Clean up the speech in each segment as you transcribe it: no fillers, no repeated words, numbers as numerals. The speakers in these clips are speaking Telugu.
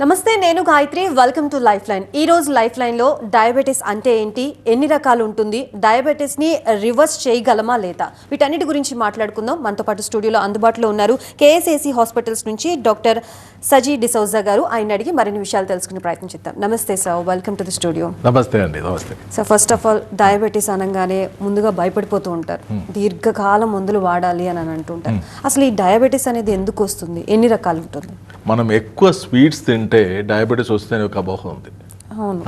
నమస్తే, నేను Gayatri. Welcome to life line. ఈ రోజు లైఫ్ లైన్లో డయాబెటీస్ అంటే ఏంటి, ఎన్ని రకాలు ఉంటుంది, డయాబెటీస్ని రివర్స్ చేయగలమా లేదా, వీటన్నిటి గురించి మాట్లాడుకుందాం. మనతో పాటు స్టూడియోలో అందుబాటులో ఉన్నారు కేఎస్ఏసి హాస్పిటల్స్ నుంచి డాక్టర్ సజీ డిసౌజా గారు. ఆయన అడిగి మరిన్ని విషయాలు తెలుసుకునే ప్రయత్నం చేద్దాం. నమస్తే sir, welcome to the studio. నమస్తే అండి. నమస్తే sir, first of all diabetes అనగానే ముందుగా భయపడిపోతూ ఉంటారు, దీర్ఘకాలం మందులు వాడాలి అని అంటుంటారు. అసలు ఈ డయాబెటీస్ అనేది ఎందుకు వస్తుంది, ఎన్ని రకాలు ఉంటుంది? మనం ఎక్కువ స్వీట్స్ తింటే డయాబెటీస్ వస్తేనే ఒక అపోహ ఉంది,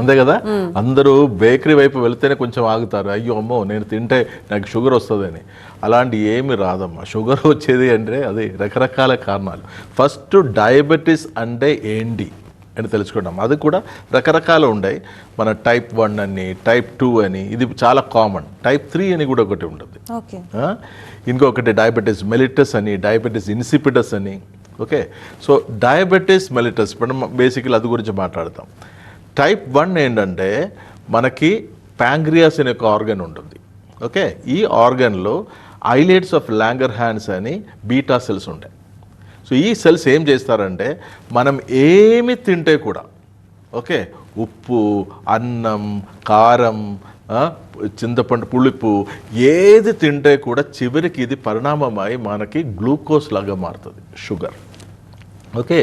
అంతే కదా. అందరూ బేకరీ వైపు వెళ్తేనే కొంచెం ఆగుతారు, అయ్యో అమ్మో నేను తింటే నాకు షుగర్ వస్తుందని. అలాంటి ఏమి రాదమ్మా. షుగర్ వచ్చేది అంటే అది రకరకాల కారణాలు. ఫస్ట్ డయాబెటీస్ అంటే ఏంటి అని తెలుసుకుంటాం. అది కూడా రకరకాలు ఉన్నాయి. మన టైప్ 1 అని, టైప్ 2 అని, ఇది చాలా కామన్. టైప్ 3 అని కూడా ఒకటి ఉంటుంది. ఇంకొకటి డయాబెటీస్ మెలిటస్ అని, డయాబెటీస్ ఇన్సిపిటస్ అని. ఓకే, సో డయాబెటీస్ మెలిటస్ ఇప్పుడు బేసిక్లీ అది గురించి మాట్లాడతాం. టైప్ 1 ఏంటంటే మనకి ప్యాంక్రియాస్ అనే ఒక ఆర్గన్ ఉంటుంది. ఓకే, ఈ ఆర్గన్లో ఐలెట్స్ ఆఫ్ లాంగర్ హ్యాండ్స్ అని బీటా సెల్స్ ఉంటాయి. సో ఈ సెల్స్ ఏం చేస్తారంటే మనం ఏమి తింటే కూడా, ఓకే, ఉప్పు, అన్నం, కారం, చింతపండు పులుపు ఏది తింటే కూడా చివరికి ఇది పరిణామమై మనకి గ్లూకోజ్ లాగా మారుతుంది, షుగర్. ఓకే,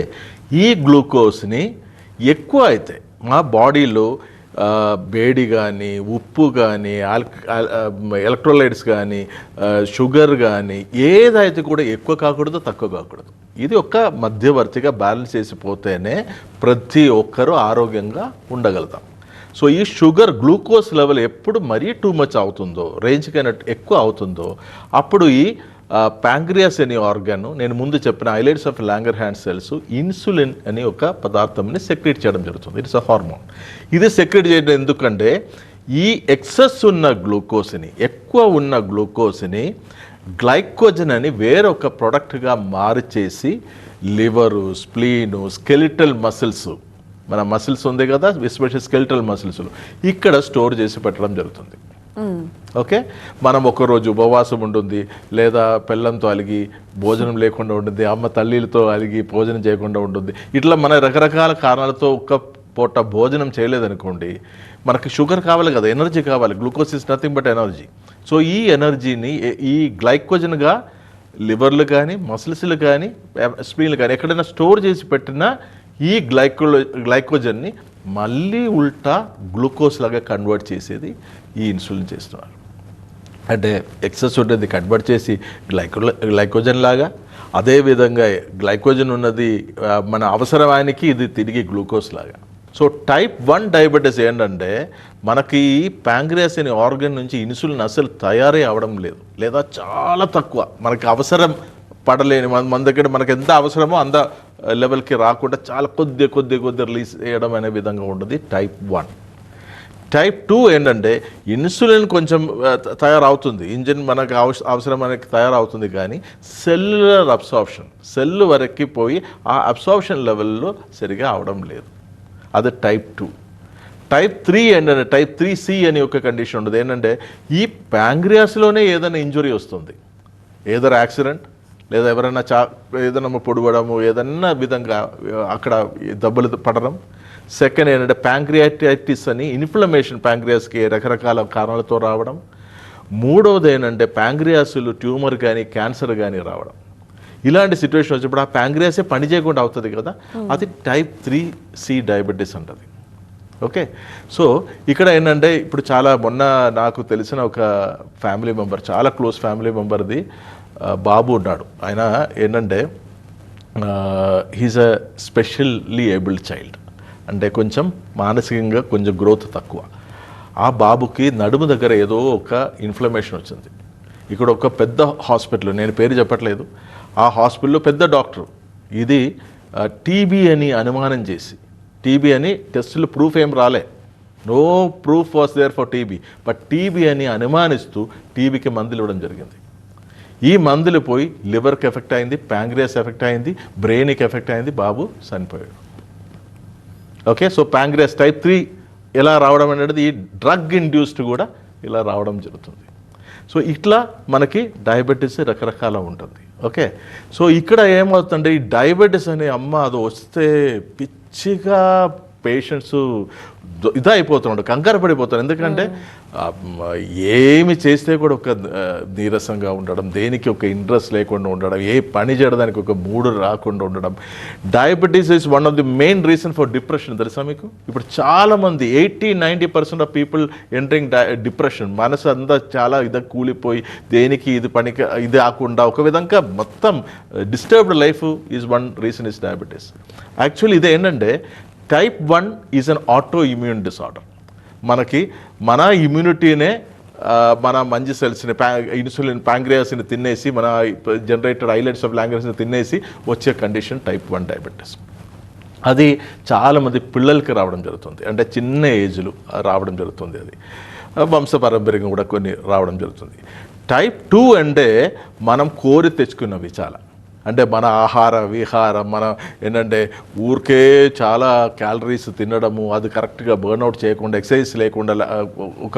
ఈ గ్లూకోజ్ని ఎక్కువ అయితే మా బాడీలో వేడి కానీ, ఉప్పు కానీ, ఎలక్ట్రోలైట్స్ కానీ, షుగర్ కానీ ఏదైతే కూడా ఎక్కువ కాకూడదు, తక్కువ కాకూడదు. ఇది ఒక మధ్యవర్తిగా బ్యాలెన్స్ చేసిపోతేనే ప్రతి ఒక్కరూ ఆరోగ్యంగా ఉండగలుగుతాం. సో ఈ షుగర్ గ్లూకోజ్ లెవెల్ ఎప్పుడు మరీ టూ మచ్ అవుతుందో, రేంజ్ కన్నా ఎక్కువ అవుతుందో, అప్పుడు ఈ ప్యాంక్రియాస్ అనే ఆర్గాన్, నేను ముందు చెప్పిన islets of longer hand cells insulin అనే ఒక పదార్థంని సెక్రెట్ చేయడం జరుగుతుంది. It's a hormone. ఇది సెక్రెట్ చేయడం ఎందుకంటే ఈ ఎక్సెస్ ఉన్న గ్లూకోజ్ని, ఎక్కువ ఉన్న గ్లూకోజ్ని గ్లైకోజన్ అని వేరొక ప్రొడక్ట్గా మార్చేసి లివరు, స్ప్లీను, స్కెలిటల్ మసిల్స్, మన మసిల్స్ ఉంది కదా, ఎస్పెషల్ స్కెలిటల్ మసిల్స్ ఇక్కడ స్టోర్ చేసి పెట్టడం జరుగుతుంది. ఓకే, మనం ఒకరోజు ఉపవాసం ఉంటుంది, లేదా పిల్లంతో అలిగి భోజనం లేకుండా ఉంటుంది, అమ్మ తల్లిలతో అలిగి భోజనం చేయకుండా ఉంటుంది. ఇట్లా మన రకరకాల కారణాలతో ఒక్క పూట భోజనం చేయలేదనుకోండి, మనకి షుగర్ కావాలి కదా, ఎనర్జీ కావాలి. Glucose is nothing but energy. So ఈ ఎనర్జీని ఈ గ్లైకోజన్గా లివర్లు కానీ, మసిల్స్లు కానీ, స్ప్లీన్లు కానీ ఎక్కడైనా స్టోర్ చేసి పెట్టినా ఈ గ్లైకోజన్ని మళ్ళీ ఉల్టా గ్లూకోజ్ లాగా కన్వర్ట్ చేసేది ఈ ఇన్సులిన్ చేస్తున్నారు. అంటే ఎక్సెస్ ఉంటుంది కన్వర్ట్ చేసి గ్లైకోజన్ లాగా, అదేవిధంగా గ్లైకోజన్ ఉన్నది మన అవసరానికి ఇది తిరిగి గ్లూకోజ్ లాగా. సో టైప్ 1 డయాబెటీస్ ఏంటంటే మనకి ప్యాంక్రియాస్ అనే ఆర్గన్ నుంచి ఇన్సులిన్ అసలు తయారీ అవ్వడం లేదు, లేదా చాలా తక్కువ, మనకి అవసరం పడలేని, మన దగ్గర మనకు ఎంత అవసరమో అంత లెవెల్కి రాకుండా చాలా కొద్ది రిలీజ్ చేయడం అనే విధంగా ఉంటుంది టైప్ 1. టైప్ 2 ఏంటంటే ఇన్సులిన్ కొంచెం తయారవుతుంది, ఇంజిన్ మనకు అవసరం మనకి తయారవుతుంది, కానీ సెల్యులర్ అబ్సార్ప్షన్, సెల్ వరకు పోయి ఆ అబ్సార్ప్షన్ లెవెల్లో సరిగా అవడం లేదు. అది టైప్ 2. టైప్ 3 ఏంటంటే టైప్ 3C అని ఒక కండిషన్ ఉంటుంది. ఏంటంటే ఈ ప్యాంక్రియాస్లోనే ఏదైనా ఇంజురీ వస్తుంది, ఏదైనా యాక్సిడెంట్, లేదా ఎవరైనా ఏదైనా పొడవడము, ఏదన్నా విధంగా అక్కడ దెబ్బలు పడడం. సెకండ్ ఏంటంటే ప్యాంక్రియాటిస్ అని ఇన్ఫ్లమేషన్, ప్యాంక్రియాస్కి రకరకాల కారణాలతో రావడం. మూడవది ఏంటంటే ప్యాంక్రియాస్లు ట్యూమర్ కానీ, క్యాన్సర్ కానీ రావడం. ఇలాంటి సిచ్యువేషన్ వచ్చినప్పుడు ఆ ప్యాంక్రియాసే పని చేయకుండా అవుతుంది కదా, అది టైప్ 3C డయాబెటీస్ అంటుంది. ఓకే, సో ఇక్కడ ఏంటంటే ఇప్పుడు చాలా మొన్న నాకు తెలిసిన ఒక ఫ్యామిలీ మెంబర్, చాలా క్లోజ్ ఫ్యామిలీ మెంబర్ది బాబు ఉన్నాడు. ఆయన ఏంటంటే he's a specially abled child, అంటే కొంచెం మానసికంగా కొంచెం గ్రోత్ తక్కువ. ఆ బాబుకి నడుము దగ్గర ఏదో ఒక ఇన్ఫ్లమేషన్ వచ్చింది. ఇక్కడ ఒక పెద్ద హాస్పిటల్, నేను పేరు చెప్పట్లేదు, ఆ హాస్పిటల్లో పెద్ద డాక్టర్ ఇది టీబీ అని అనుమానం చేసి, టీబీ అని టెస్టులు ప్రూఫ్ ఏం రాలే, no proof was there for TB, but TB అని అనుమానిస్తూ టీబీకి మందులు ఇవ్వడం జరిగింది. ఈ మందులు పోయి లివర్కి ఎఫెక్ట్ అయింది, ప్యాంక్రియాస్ ఎఫెక్ట్ అయింది, బ్రెయిన్కి ఎఫెక్ట్ అయింది, బాబు చనిపోయాడు. ఓకే, సో ప్యాంక్రియాస్ టైప్ 3 ఎలా రావడం అనేది ఈ డ్రగ్ ఇండ్యూస్డ్ కూడా ఇలా రావడం జరుగుతుంది. సో ఇట్లా మనకి డయాబెటీస్ రకరకాల ఉంటుంది. ఓకే, సో ఇక్కడ ఏమవుతుందంటే ఈ డయాబెటీస్ అనే అది వస్తే పిచ్చిగా పేషెంట్స్ ఇదైపోతున్నాడు, కంగారు పడిపోతాడు. ఎందుకంటే ఏమి చేస్తే కూడా ఒక నీరసంగా ఉండడం, దేనికి ఒక ఇంట్రెస్ట్ లేకుండా ఉండడం, ఏ పని చేయడానికి ఒక మూడు రాకుండా ఉండడం. Diabetes is one of the main reason for depression. తెలుసా మీకు? ఇప్పుడు చాలామంది 80-90% ఆఫ్ పీపుల్ ఎంటరింగ్ డిప్రెషన్. మనసు అంతా చాలా కూలిపోయి దేనికి ఇది పనికి ఇది ఆకుండా ఒక విధంగా మొత్తం disturbed life is one reason is diabetes. Actually ఇది ఏంటంటే type 1 is an auto immune disorder. మనకి మన ఇమ్యూనిటీనే మన మంచి సెల్స్ని ఇన్సులిన్ ప్యాంక్రియాస్ని తినేసి మన జనరేటెడ్ ఐలెట్స్ ఆఫ్ లాంగ్వేజ్ని తినేసి వచ్చే కండిషన్ టైప్ 1 డయాబెటీస్. అది చాలామంది పిల్లలకి రావడం జరుగుతుంది, అంటే చిన్న ఏజ్లో రావడం జరుగుతుంది. అది వంశపారంపర్యంగా కూడా కొన్ని రావడం జరుగుతుంది. టైప్ 2 అంటే మనం కోరి తెచ్చుకున్నవి చాలా, అంటే మన ఆహార విహారం, మన ఏంటంటే ఊరికే చాలా క్యాలరీస్ తినడము, అది కరెక్ట్గా బర్న్అవుట్ చేయకుండా ఎక్సర్సైజ్ లేకుండా ఒక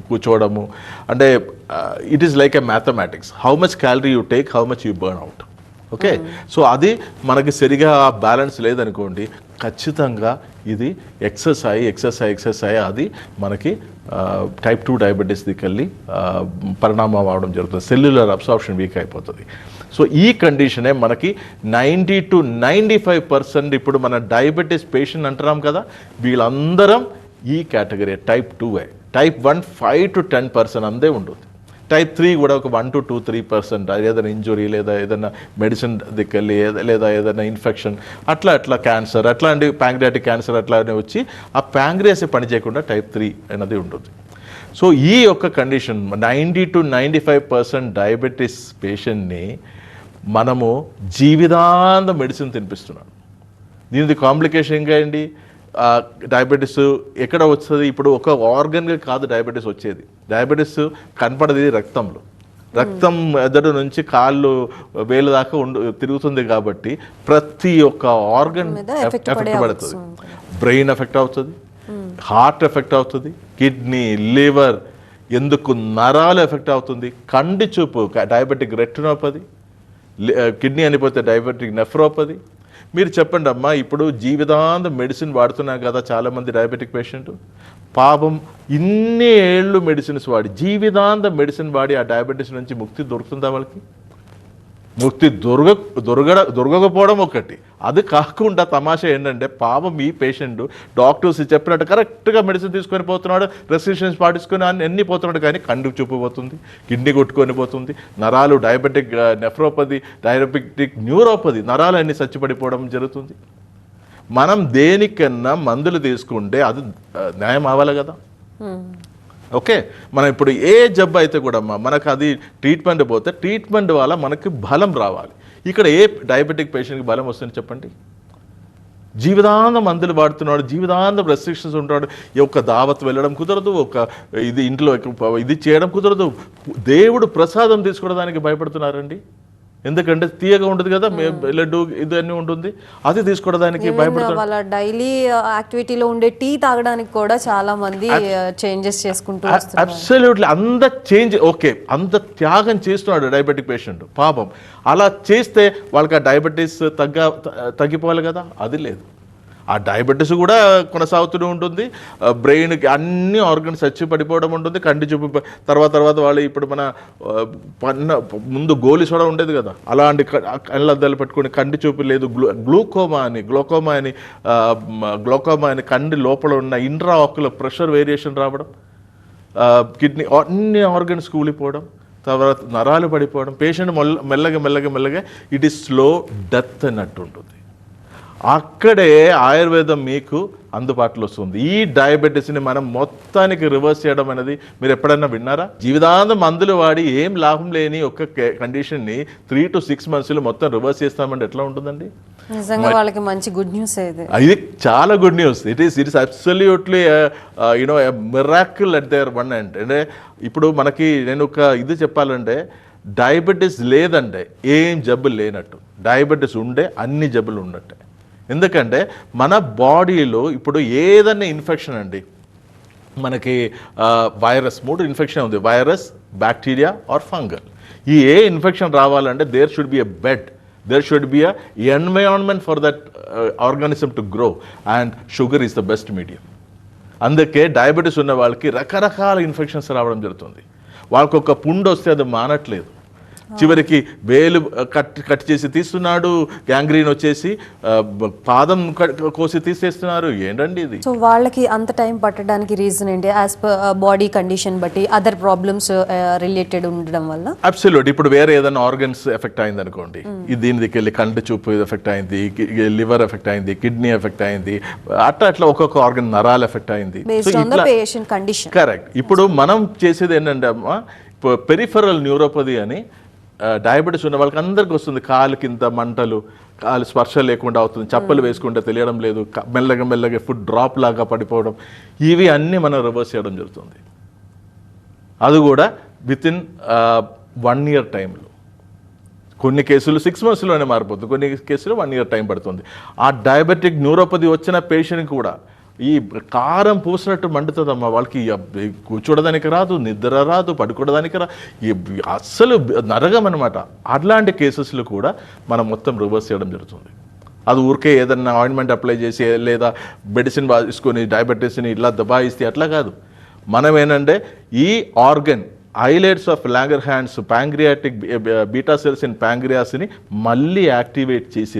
కూర్చోవడము. అంటే it is like a mathematics, how much calorie you take, how much you burn out. Okay, so అది మనకి సరిగా బ్యాలెన్స్ లేదనుకోండి, ఖచ్చితంగా ఇది ఎక్సర్సైజ్ అది మనకి టైప్ 2 డయాబెటీస్ దికెళ్ళి పరిణామం అవడం జరుగుతుంది. సెల్యులర్ అబ్సార్ప్షన్ వీక్ అయిపోతుంది. సో ఈ కండిషనే మనకి 90-95% ఇప్పుడు మన డయాబెటీస్ పేషెంట్ అంటున్నాం కదా, వీళ్ళందరం ఈ కేటగిరీ టైప్ 2. టైప్ 1 5-10% అందే ఉంటుంది. టైప్ 3 కూడా ఒక 1-2-3%, ఏదైనా ఇంజురీ లేదా ఏదైనా మెడిసిన్ దిక్కెళ్ళి లేదా ఏదైనా ఇన్ఫెక్షన్ అట్లా క్యాన్సర్ అట్లాంటి ప్యాంక్రియాటిక్ క్యాన్సర్ అట్లానే వచ్చి ఆ ప్యాంక్రియాస్ పని చేయకుండా టైప్ 3 అనేది ఉంటుంది. సో ఈ యొక్క కండిషన్ 90-95% డయాబెటీస్ పేషెంట్ని మనము జీవితాంతం మెడిసిన్ తినిపిస్తున్నాం. దీనిది కాంప్లికేషన్ ఇంకా ఏంటి, డయాబెటీస్ ఎక్కడ వస్తుంది? ఇప్పుడు ఒక ఆర్గన్గా కాదు డయాబెటీస్ వచ్చేది. డయాబెటీస్ కనపడది రక్తంలో, రక్తం ఎదడు నుంచి కాళ్ళు వేలు దాకా తిరుగుతుంది. కాబట్టి ప్రతి ఒక్క ఆర్గన్ ఎఫెక్ట్ పడుతుంది. బ్రెయిన్ ఎఫెక్ట్ అవుతుంది, హార్ట్ ఎఫెక్ట్ అవుతుంది, కిడ్నీ, లివర్, ఎందుకు నరాలు ఎఫెక్ట్ అవుతుంది, కంటి చూపు డయాబెటిక్ రెటినోపతి, కిడ్నీ అనిపోతే డయాబెటిక్ నెఫ్రోపతి. మీరు చెప్పండి అమ్మా, ఇప్పుడు జీవితాంతం మెడిసిన్ వాడుతున్నాం కదా చాలామంది డయాబెటిక్ పేషెంట్, పాపం ఇన్ని ఏళ్ళు మెడిసిన్స్ వాడి జీవితాంతం మెడిసిన్ వాడి ఆ డయాబెటీస్ నుంచి ముక్తి దొరుకుతుందా వాళ్ళకి? ముక్తి దొరకకపోవడం ఒకటి. అది కాకుండా తమాషా ఏంటంటే పాపం ఈ పేషెంట్ డాక్టర్స్ చెప్పినట్టు కరెక్ట్గా మెడిసిన్ తీసుకొని పోతున్నాడు, రెస్ట్రిక్షన్స్ పాటించుకొని అన్ని పోతున్నాడు, కానీ కంటికి చూపు పోతుంది, కిడ్నీ కొట్టుకొని పోతుంది, నరాలు డయాబెటిక్ నెఫ్రోపతి, డయాబెటిక్ న్యూరోపతి, నరాలు అన్ని చచ్చిపడిపోవడం జరుగుతుంది. మనం దేనికన్నా మందులు తీసుకుంటే అది న్యాయం అవ్వాలి కదా. ఓకే, మనం ఇప్పుడు ఏ జబ్బు అయితే కూడా మనకు అది ట్రీట్మెంట్ పోతే ట్రీట్మెంట్ వల్ల మనకి బలం రావాలి. ఇక్కడ ఏ డయాబెటిక్ పేషెంట్కి బలం వస్తుంది చెప్పండి? జీవితాంతం మందులు వాడుతున్నాడు, జీవితాంతం రెస్ట్రిక్షన్స్ ఉంటాడు, ఒక దావత్ వెళ్ళడం కుదరదు, ఒక ఇది ఇంట్లో ఇది చేయడం కుదరదు, దేవుడు ప్రసాదం తీసుకోవడానికి భయపడుతున్నారండి. ఎందుకంటే తీయగా ఉంటుంది కదా, లడ్డు ఇది అన్నీ ఉంటుంది, అది తీసుకోవడానికి భయపడుతున్నారు. వాళ్ళ డైలీ యాక్టివిటీలో ఉండే టీ తాగడానికి కూడా చాలా మంది చేంజెస్ చేసుకుంటూ అబ్సల్యూట్లీ అంత చేంజ్. ఓకే, అంత త్యాగం చేస్తున్నాడు డయాబెటిక్ పేషెంట్ పాపం. అలా చేస్తే వాళ్ళకి ఆ డయాబెటీస్ తగ్గిపోవాలి కదా, అది లేదు. ఆ డయాబెటీస్ కూడా కొనసాగుతూనే ఉంటుంది, బ్రెయిన్కి అన్ని ఆర్గన్స్ చచ్చి పడిపోవడం ఉంటుంది, కంటి చూపు తర్వాత వాళ్ళు ఇప్పుడు మన ముందు గోలి సోడా ఉండేది కదా, అలాంటి కళ్ళద్దాలు పెట్టుకుని కంటి చూపు లేదు, గ్లూకోమా అని కంటి లోపల ఉన్న ఇంట్రా ఆక్యులర్ ప్రెషర్ వేరియేషన్ రావడం, కిడ్నీ అన్ని ఆర్గన్స్ కూలిపోవడం, తర్వాత నరాలు పడిపోవడం, పేషెంట్ మెల్లగా ఇట్ ఈస్ స్లో డెత్ అన్నట్టు ఉంటుంది. అక్కడే ఆయుర్వేదం మీకు అందుబాటులో వస్తుంది. ఈ డయాబెటీస్ని మనం మొత్తానికి రివర్స్ చేయడం అనేది మీరు ఎప్పుడైనా విన్నారా? జీవితాంతం మందులు వాడి ఏం లాభం లేని ఒక కండిషన్ని 3 to 6 months మొత్తం రివర్స్ చేస్తామంటే ఎట్లా ఉంటుందండి? నిజంగా వాళ్ళకి మంచి గుడ్ న్యూస్. ఇది చాలా good news. It is absolutely miracle at there one end. అంటే ఇప్పుడు మనకి నేను ఒక ఇది చెప్పాలంటే, డయాబెటీస్ లేదంటే ఏం జబ్బులు లేనట్టు, డయాబెటీస్ ఉండే అన్ని జబ్బులు ఉన్నట్టే. ఎందుకంటే మన బాడీలో ఇప్పుడు ఏదైనా ఇన్ఫెక్షన్ అండి, మనకి వైరస్ 3 ఇన్ఫెక్షన్ ఉంది, వైరస్, బ్యాక్టీరియా ఆర్ ఫంగల్. ఈ ఏ ఇన్ఫెక్షన్ రావాలంటే there should be a bed. there should be a environment for that organism to grow, and sugar is the best medium. అందుకే డయాబెటీస్ ఉన్న వాళ్ళకి రకరకాల ఇన్ఫెక్షన్స్ రావడం జరుగుతుంది. వాళ్ళకి ఒక పుండు వస్తే అది మానట్లేదు, చివరికి వేలు కట్ చేసి తీస్తున్నాడు, గ్యాంగ్రీన్ వచ్చేసి పాదం కోసి తీసేస్తున్నారు. ఏంటండి ఇది? సో వాళ్ళకి అంత టైం పట్టడానికి రీజన్ ఏంటి? యాజ్ పర్ బాడీ కండిషన్ బట్టి అదర్ ప్రాబ్లమ్స్ రిలేటెడ్ ఉండడం వల్ల. అబ్సల్యూట్. ఇప్పుడు వేరే ఏదైనా ఆర్గన్స్ ఎఫెక్ట్ అయింది అనుకోండి, దీని దగ్గరికి వెళ్ళి కంటి చూపు ఎఫెక్ట్ అయింది, లివర్ ఎఫెక్ట్ అయింది, కిడ్నీ ఎఫెక్ట్ అయింది, అట్లా ఒక్కొక్క ఆర్గన్ నరాలు ఎఫెక్ట్ అయింది. కరెక్ట్. ఇప్పుడు మనం చేసేది ఏంటంటే అమ్మా, పెరిఫెరల్ న్యూరోపతి అని డయాబెటీస్ ఉన్న వాళ్ళకి అందరికి వస్తుంది. కాలు కింద మంటలు, కాలు స్పర్శ లేకుండా అవుతుంది, చప్పలు వేసుకుంటే తెలియడం లేదు, మెల్లగా ఫుడ్ డ్రాప్ లాగా పడిపోవడం, ఇవి అన్నీ మనం రివర్స్ చేయడం జరుగుతుంది. అది కూడా వితిన్ 1 year టైంలో. కొన్ని కేసులు 6 monthsలోనే మారిపోతుంది, కొన్ని కేసులు 1 year టైం పడుతుంది. ఆ డయాబెటిక్ న్యూరోపతి వచ్చిన పేషెంట్ కూడా ఈ కారం పూసినట్టు మండుతుందమ్మా. వాళ్ళకి కూర్చోడానికి రాదు, నిద్ర రాదు, పడుకోవడానికి అస్సలు నరగమనమాట. అట్లాంటి కేసెస్లో కూడా మనం మొత్తం రివర్స్ చేయడం జరుగుతుంది. అది ఊరికే ఏదన్నా ఆయింట్మెంట్ అప్లై చేసి లేదా మెడిసిన్ తీసుకొని డయాబెటీస్ని ఇలా దబాయిస్తే అట్లా కాదు. మనం ఏంటంటే ఈ organ islets of Langerhans pancreatic beta cells in ప్యాంక్రియాస్ని మళ్ళీ యాక్టివేట్ చేసి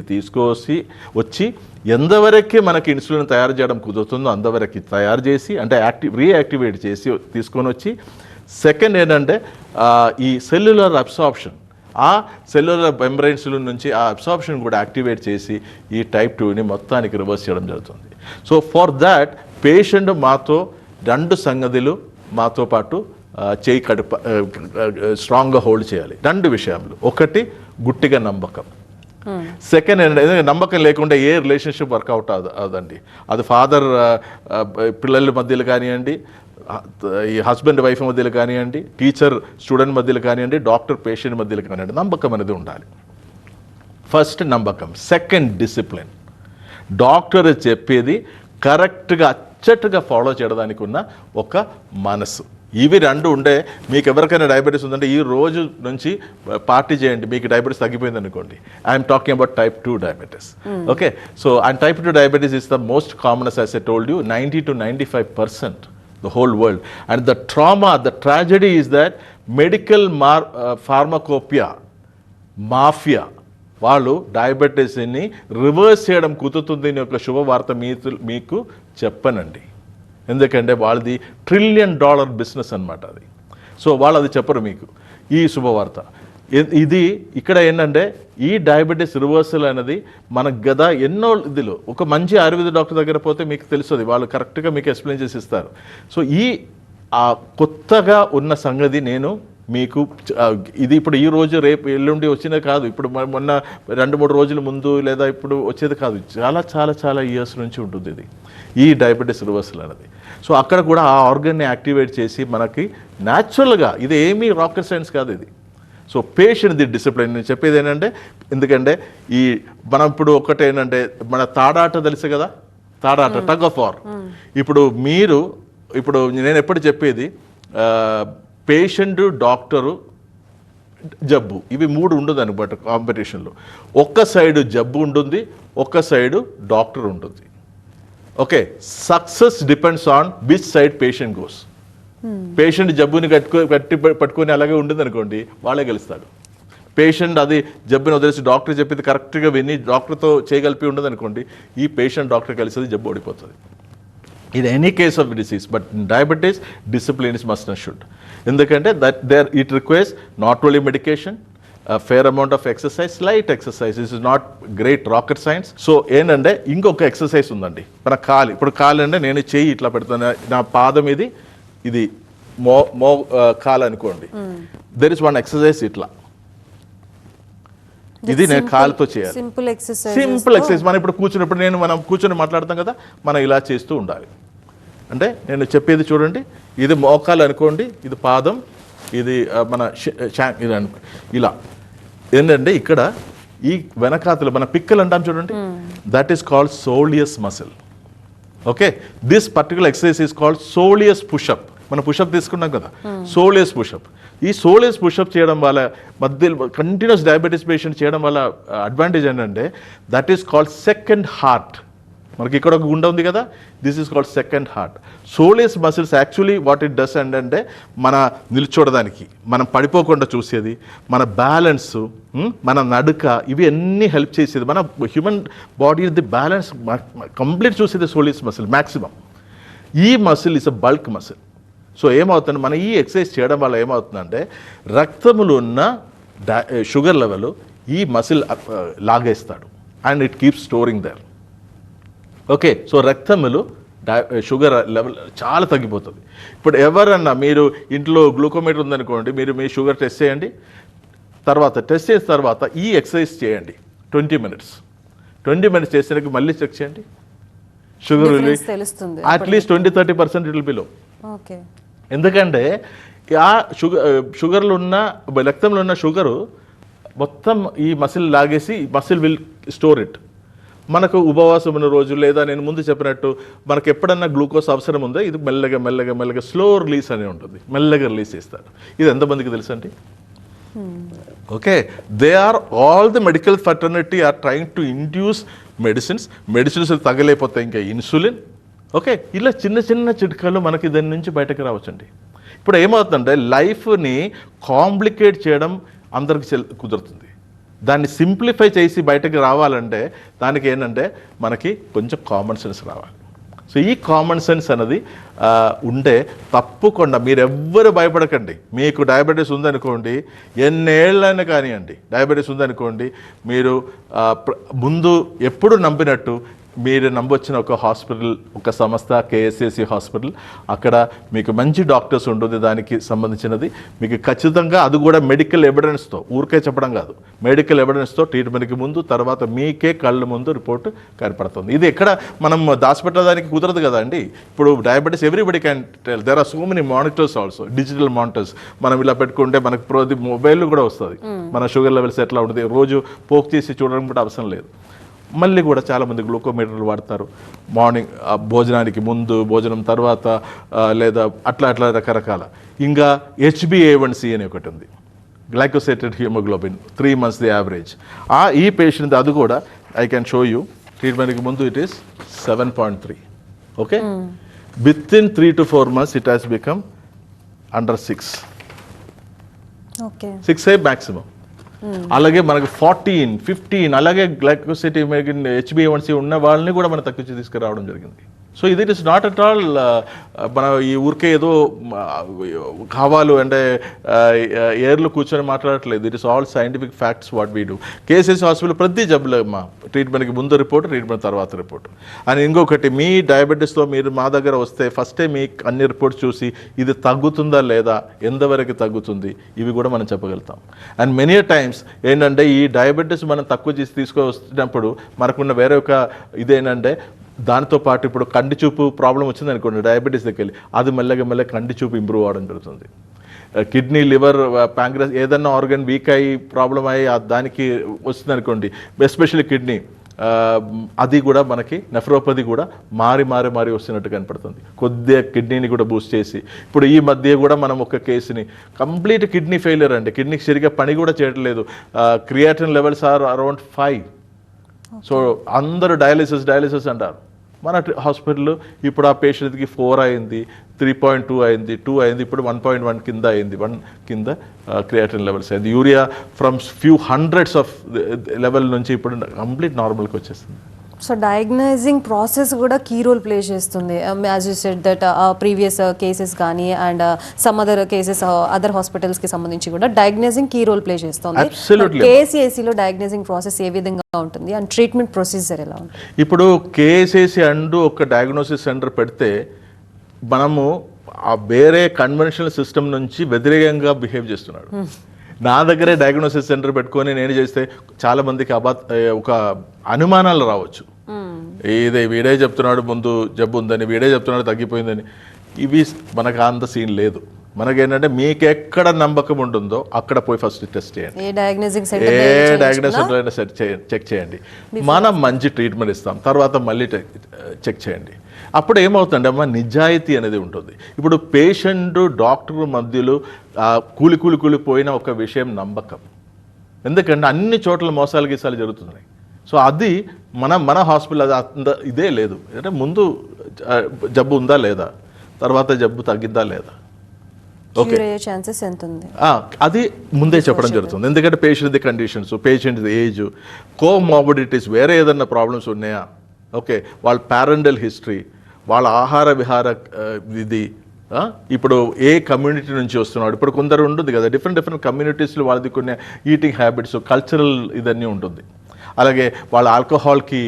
వచ్చి ఎంతవరకు మనకి ఇన్సులిన్ తయారు చేయడం కుదురుతుందో అంతవరకు తయారు చేసి, అంటే రీయాక్టివేట్ చేసి తీసుకొని వచ్చి, సెకండ్ ఏంటంటే ఈ సెల్యులర్ అబ్సార్ప్షన్, ఆ సెల్యులర్ మెంబ్రెయిన్స్ల నుంచి ఆ అబ్సార్ప్షన్ కూడా యాక్టివేట్ చేసి ఈ type 2ని మొత్తానికి రివర్స్ చేయడం జరుగుతుంది. సో ఫర్ దాట్ పేషెంట్ మాతో 2 సంగతులు మాతో పాటు చేయి స్ట్రాంగ్గా హోల్డ్ చేయాలి. 2 విషయాలు. ఒకటి గుట్టిగా నమ్మకం. సెకండ్ ఏంటంటే నమ్మకం లేకుండా ఏ రిలేషన్షిప్ వర్కౌట్ అదండి. అది ఫాదర్ పిల్లల మధ్యలో కానివ్వండి, ఈ హస్బెండ్ వైఫ్ మధ్యలో కానివ్వండి, టీచర్ స్టూడెంట్ మధ్యలో కానివ్వండి, డాక్టర్ పేషెంట్ మధ్యలో కానివ్వండి, నమ్మకం అనేది ఉండాలి. ఫస్ట్ నమ్మకం. Second discipline. డాక్టర్ చెప్పేది కరెక్ట్గా అచ్చట్టుగా ఫాలో చేయడానికి ఉన్న ఒక మనసు. ఇవి 2 ఉండే మీకు ఎవరికైనా డయాబెటీస్ ఉందంటే ఈ రోజు నుంచి పార్టీ చేయండి, మీకు డయాబెటీస్ తగ్గిపోయింది అనుకోండి. I'm talking about type 2 diabetes. Okay, so and type 2 diabetes is the most commonest, as I told you, 90 to 95% the whole world. And the trauma, the tragedy is that medical pharmacopoeia mafia వాళ్ళు డయాబెటీస్ని రివర్స్ చేయడం కుదురుతుంది అని ఒక శుభవార్త మీకు చెప్పనండి. ఎందుకంటే వాళ్ళది $1 trillion బిజినెస్ అనమాట అది. సో వాళ్ళు అది చెప్పరు మీకు ఈ శుభవార్త. ఇది ఇక్కడ ఏంటంటే ఈ డయాబెటీస్ రివర్సల్ అనేది మనకు గదా ఎన్నో ఇదిలో ఒక మంచి ఆయుర్వేద డాక్టర్ దగ్గర పోతే మీకు తెలుస్తుంది, వాళ్ళు కరెక్ట్గా మీకు ఎక్స్ప్లెయిన్ చేసి ఇస్తారు. సో కొత్తగా ఉన్న సంగతి నేను మీకు ఇది ఇప్పుడు ఈ రోజు రేపు ఎల్లుండి వచ్చినది కాదు, ఇప్పుడు మొన్న 2-3 రోజుల ముందు లేదా ఇప్పుడు వచ్చేది కాదు, చాలా చాలా చాలా ఇయర్స్ నుంచి ఉంటుంది ఇది ఈ డయాబెటీస్ రివర్సల్ అనేది. సో అక్కడ కూడా ఆ ఆర్గన్ని యాక్టివేట్ చేసి మనకి న్యాచురల్గా, ఇది ఏమీ రాకెట్ సైన్స్ కాదు ఇది. So patient the discipline. నేను చెప్పేది ఏంటంటే, ఎందుకంటే మనం ఇప్పుడు ఒకటి ఏంటంటే మన తాడాట తెలుసు కదా, తాడాట టగ్ ఆఫ్ వార్. ఇప్పుడు నేను ఎప్పుడు చెప్పేది పేషెంట్, డాక్టరు, జబ్బు, ఇవి 3 ఉండదు అనమాట కాంపిటీషన్లో. ఒక్క సైడు జబ్బు ఉంటుంది, ఒక్క సైడు డాక్టర్ ఉంటుంది. Okay, success depends on which side patient goes. Patient జబ్బుని పట్టుకొని అలాగే ఉంటుంది అనుకోండి, వాళ్ళే గెలుస్తాడు. పేషెంట్ అది జబ్బుని వదిలేసి డాక్టర్ చెప్పింది కరెక్ట్గా విని డాక్టర్తో చేయగలిపి ఉండదు అనుకోండి, ఈ పేషెంట్ డాక్టర్ కలిసి జబ్బు ఓడిపోతుంది. ఇది any case of disease, but diabetes discipline is must and should. ఎందుకంటే it requires not only medication, fair amount of exercise, light exercise. This is not great rocket science. So ఏంటంటే ఇంకొక ఎక్సర్సైజ్ ఉందండి మన కాలు. ఇప్పుడు కాలు అంటే నేను చెయ్యి ఇట్లా పెడుతున్నా, నా పాదం ఇది కాలు అనుకోండి. దెర్ ఇస్ 1 ఎక్సర్సైజ్ ఇట్లా, ఇది నేను కాలుతో చేయాలి. Simple exercise. మనం ఇప్పుడు కూర్చున్నప్పుడు మనం కూర్చొని మాట్లాడతాం కదా, మనం ఇలా చేస్తూ ఉండాలి. అంటే నేను చెప్పేది చూడండి, ఇది మోకాలు అనుకోండి, ఇది పాదం, ఇది మన ఇలా ఏంటంటే ఇక్కడ ఈ వెనకాతలు మన పిక్కలు అంటాం చూడండి, that is called soleus muscle. Okay, this particular exercise is called soleus pushup. మనం పుషప్ తీసుకున్నాం కదా, సోలేస్ పుషప్. ఈ సోలేస్ పుషప్ చేయడం వల్ల మధ్య కంటిన్యూస్ డయాబెటీస్ పేషెంట్ చేయడం వల్ల అడ్వాంటేజ్ ఏంటంటే that is called second heart. మనకి ఇక్కడ ఒక గుండె ఉంది కదా, this is called second heart. Soleus muscles actually what it does అంటే మన నిల్చోడడానికి, మనం పడిపోకుండా చూసేది, మన బ్యాలెన్స్, మన నడుక, ఇవి అన్నీ హెల్ప్ చేసేది. మన human body the balance complete చూసేది సోలేస్ మసిల్ మ్యాక్సిమం. ఈ muscle is a bulk muscle. So ఏమవుతుంది, మన ఈ ఎక్సర్సైజ్ చేయడం వల్ల ఏమవుతుందంటే రక్తంలో ఉన్న షుగర్ లెవెల్ ఈ మసిల్ లాగేస్తాడు and it keeps storing there. Okay, so రక్తంలో షుగర్ లెవెల్ చాలా తగ్గిపోతుంది. ఇప్పుడు ఎవరన్నా మీరు ఇంట్లో గ్లూకోమీటర్ ఉందనుకోండి, మీరు మీ షుగర్ టెస్ట్ చేయండి, టెస్ట్ చేసిన తర్వాత ఈ ఎక్సర్సైజ్ చేయండి 20 minutes. 20 minutes చేసినాక మళ్ళీ చెక్ చేయండి, షుగర్ తెలుస్తుంది అట్లీస్ట్ 20-30% ఇట్ విల్ బి లో. ఓకే, ఎందుకంటే ఆ షుగర్లో ఉన్న రక్తంలో ఉన్న షుగరు మొత్తం ఈ మసిల్ లాగేసి మసిల్ విల్ స్టోర్ ఇట్. మనకు ఉపవాసం ఉన్న రోజు, లేదా నేను ముందు చెప్పినట్టు మనకు ఎప్పుడన్నా గ్లూకోజ్ అవసరం ఉందో ఇది మెల్లగా మెల్లగా మెల్లగా స్లో రిలీజ్ అని ఉంటుంది, మెల్లగా రిలీజ్ చేస్తారు. ఇది ఎంతమందికి తెలుసు అండి? Okay, they are all the medical fraternity are trying to induce medicines తగలేకపోతాయి, ఇంకా ఇన్సులిన్. ఓకే, ఇలా చిన్న చిన్న చిట్కాలు మనకి దాని నుంచి బయటకు రావచ్చండి. ఇప్పుడు ఏమవుతుందంటే లైఫ్ని కాంప్లికేట్ చేయడం అందరికి కుదురుతుంది, దాన్ని సింప్లిఫై చేసి బయటకు రావాలంటే దానికి ఏంటంటే మనకి కొంచెం కామన్ సెన్స్ రావాలి. సో ఈ కామన్ సెన్స్ అనేది ఉంటే తప్పకుండా మీరెవ్వరు భయపడకండి. మీకు డయాబెటీస్ ఉందనుకోండి, ఎన్నేళ్ళైనా కానివ్వండి, డయాబెటీస్ ఉందనుకోండి, మీరు ముందు ఎప్పుడు నమ్మినట్టు మీరు నమ్మొచ్చిన ఒక హాస్పిటల్, ఒక సంస్థ కేఎస్ఏసి హాస్పిటల్, అక్కడ మీకు మంచి డాక్టర్స్ ఉంటుంది దానికి సంబంధించినది. మీకు ఖచ్చితంగా అది కూడా మెడికల్ ఎవిడెన్స్తో, ఊరికే చెప్పడం కాదు, మెడికల్ ఎవిడెన్స్తో ట్రీట్మెంట్కి ముందు తర్వాత మీకే కళ్ళ ముందు రిపోర్ట్ కనపడుతుంది. ఇది ఎక్కడ మనం దాచిపెట్టడానికి కుదరదు కదా అండి. ఇప్పుడు diabetes everybody can tell. There are so many monitors also, digital monitors. మనం ఇలా పెట్టుకుంటే మనకు ప్రతి మొబైల్ కూడా వస్తుంది మన షుగర్ లెవెల్స్ ఎట్లా ఉంటుంది, రోజు పోక్ చేసి చూడడం కూడా అవసరం లేదు. మళ్ళీ కూడా చాలామంది గ్లూకోమీటర్లు వాడతారు, మార్నింగ్ భోజనానికి ముందు, భోజనం తర్వాత, లేదా అట్లా రకరకాల. ఇంకా HbA1c అని ఒకటి ఉంది, గ్లైకోసేటెడ్ హిమోగ్లోబిన్, 3 months ది యావరేజ్. ఈ పేషెంట్ అది కూడా ఐ క్యాన్ షో యూ. ట్రీట్మెంట్కి ముందు it is 7.3. Okay, with in 3 to 4 months it has become under 6. Okay, 6 maximum. అలాగే మనకు 14, 15 అలాగే గ్లైకోసిటీ HbA1c ఉన్న వాళ్ళని కూడా మనం తగ్గించి తీసుకురావడం జరిగింది. సో ఇది it is not at all మన ఈ ఊరికే ఏదో కావాలి అంటే ఎయిర్లో కూర్చొని మాట్లాడట్లేదు. It is all scientific facts what we do. KSS hospital ప్రతి జబ్బులు మా ట్రీట్మెంట్కి ముందు రిపోర్ట్, ట్రీట్మెంట్ తర్వాత రిపోర్ట్. అండ్ ఇంకొకటి, మీ డయాబెటీస్తో మీరు మా దగ్గర వస్తే ఫస్టే మీ అన్ని రిపోర్ట్స్ చూసి ఇది తగ్గుతుందా లేదా, ఎంతవరకు తగ్గుతుంది, ఇవి కూడా మనం చెప్పగలుగుతాం. అండ్ మెనీ టైమ్స్ ఏంటంటే ఈ డయాబెటీస్ మనం తక్కువ చేసి తీసుకొచ్చినప్పుడు మనకున్న వేరే ఒక ఇదేంటంటే దాంతో పాటు ఇప్పుడు కంటి చూపు ప్రాబ్లం వచ్చింది అనుకోండి డయాబెటీస్ దగ్గరికి వెళ్ళి, అది మెల్లగా కంటి చూపు ఇంప్రూవ్ అవ్వడం జరుగుతుంది. కిడ్నీ, లివర్, ప్యాంక్రస్ ఏదన్నా ఆర్గన్ వీక్ అయ్యి ప్రాబ్లం అయ్యి దానికి వస్తుంది అనుకోండి, ఎస్పెషల్లీ కిడ్నీ, అది కూడా మనకి నెఫ్రోపతి కూడా మారి వస్తున్నట్టు కనపడుతుంది. కొద్దిగా కిడ్నీని కూడా బూస్ట్ చేసి, ఇప్పుడు ఈ మధ్య కూడా మనం ఒక కేసుని కంప్లీట్ కిడ్నీ ఫెయిలియర్ అంటే కిడ్నీకి సరిగ్గా పని కూడా చేయట్లేదు, creatine levels are around 5. So అందరూ డయాలిసిస్ అంటారు. మన హాస్పిటల్లో ఇప్పుడు ఆ పేషెంట్కి 4 అయింది, 3.2 అయింది, 2 అయింది, ఇప్పుడు 1.1 కింద అయింది, 1 కింద క్రియాటిన్ లెవెల్స్ అయింది. Urea from few hundreds of level నుంచి ఇప్పుడు కంప్లీట్ నార్మల్కి వచ్చేస్తుంది. సో డయాగ్నైజింగ్ ప్రాసెస్ కూడా కీ రోల్ ప్లే చేస్తుంది. As you said that previous cases కానీ and some other cases other హాస్పిటల్స్కి సంబంధించి కూడా డయాగ్నైజింగ్ కీ రోల్ ప్లే చేస్తుంది. కేఎస్ఏసీలో డయాగ్నైజింగ్ ప్రాసెస్ ఏ విధంగా ఉంటుంది అండ్ ట్రీట్మెంట్ ప్రొసీజర్ ఎలా ఉంటుంది? ఇప్పుడు కేఎస్ఏసీ అంటూ ఒక డయాగ్నోసిస్ సెంటర్ పెడితే మనము ఆ వేరే కన్వెన్షనల్ సిస్టమ్ నుంచి వ్యతిరేకంగా బిహేవ్ చేస్తున్నాడు. నా దగ్గరే డయాగ్నోసిస్ సెంటర్ పెట్టుకొని నేను చేస్తే చాలా మందికి ఒక అనుమానాలు రావచ్చు. ఇదే వీడే చెప్తున్నాడు ముందు జబ్బు ఉందని, వీడే చెప్తున్నాడు తగ్గిపోయిందని. ఇవి మనకు అంత సీన్ లేదు. మనకేంటంటే మీకు ఎక్కడ నమ్మకం ఉంటుందో అక్కడ పోయి ఫస్ట్ టెస్ట్ చేయండి. ఏ డయాగ్నోసింగ్ ఏ డయాగ్నోసిస్ అయినా చెక్ చేయండి. మనం మంచి ట్రీట్మెంట్ ఇస్తాం, తర్వాత మళ్ళీ చెక్ చేయండి. అప్పుడు ఏమవుతుందంటే అమ్మ నిజాయితీ అనేది ఉంటుంది. ఇప్పుడు పేషెంట్ డాక్టర్ మధ్యలో కూలిపోయిన ఒక విషయం నమ్మకం. ఎందుకంటే అన్ని చోట్ల మోసాలు గీసాలు జరుగుతున్నాయి. సో అది మన హాస్పిటల్ అది అంత ఇదే లేదు. అంటే ముందు జబ్బు ఉందా లేదా, తర్వాత జబ్బు తగ్గిద్దా లేదా, ఓకే ఛాన్సెస్ ఎంత ఉంది అది ముందే చెప్పడం జరుగుతుంది. ఎందుకంటే patient conditions, patient age, comorbidities, వేరే ఏదైనా ప్రాబ్లమ్స్ ఉన్నాయా, ఓకే వాళ్ళ పేరెంటల్ హిస్టరీ, వాళ్ళ ఆహార విహార ఇది, ఇప్పుడు ఏ కమ్యూనిటీ నుంచి వస్తున్నాడు. ఇప్పుడు కొందరు ఉంటుంది కదా డిఫరెంట్ కమ్యూనిటీస్లో వాళ్ళది కొన్ని ఈటింగ్ హ్యాబిట్స్, కల్చరల్ ఇదన్నీ ఉంటుంది. అలాగే వాళ్ళు ఆల్కహాల్కి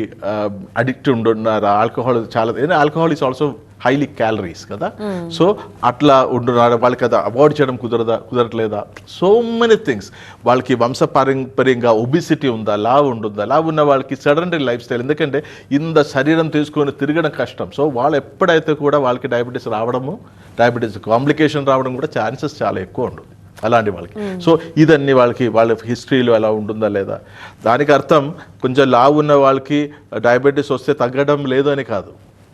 అడిక్ట్ ఉంటున్నారా, ఆల్కహాల్ చాలా, alcohol is also highly calories కదా. సో అట్లా ఉంటున్నారు, వాళ్ళకి అది అవాయిడ్ చేయడం కుదరట్లేదా, సో మెనీ థింగ్స్. వాళ్ళకి వంశపారంపర్యంగా ఒబిసిటీ ఉందా, లావ్ ఉంటుందా, లావ్ ఉన్న వాళ్ళకి సెడెంటరీ లైఫ్ స్టైల్, ఎందుకంటే ఇంత శరీరం తీసుకొని తిరగడం కష్టం. సో వాళ్ళు ఎప్పుడైతే కూడా వాళ్ళకి డయాబెటీస్ రావడము, డయాబెటీస్ కాంప్లికేషన్ రావడం కూడా ఛాన్సెస్ చాలా ఎక్కువ ఉంటుంది అలాంటి వాళ్ళకి. సో ఇదన్నీ వాళ్ళ హిస్టరీలో ఎలా ఉంటుందా లేదా, దానికి అర్థం కొంచెం లావు ఉన్న వాళ్ళకి డయాబెటీస్ వస్తే తగ్గడం లేదు అని కాదు,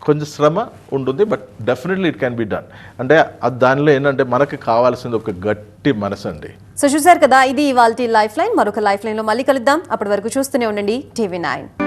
కొంచెం శ్రమ ఉంటుంది, but definitely it can be done. అంటే దానిలో ఏంటంటే మనకు కావాల్సింది ఒక గట్టి మనసు అండి. సో చూసారు కదా, ఇది ఇవాల్టి లైఫ్ లైన్. మరొక లైఫ్ లైన్ లో మళ్ళీ కలుద్దాం. అప్పటి వరకు చూస్తూనే ఉండండి TV9.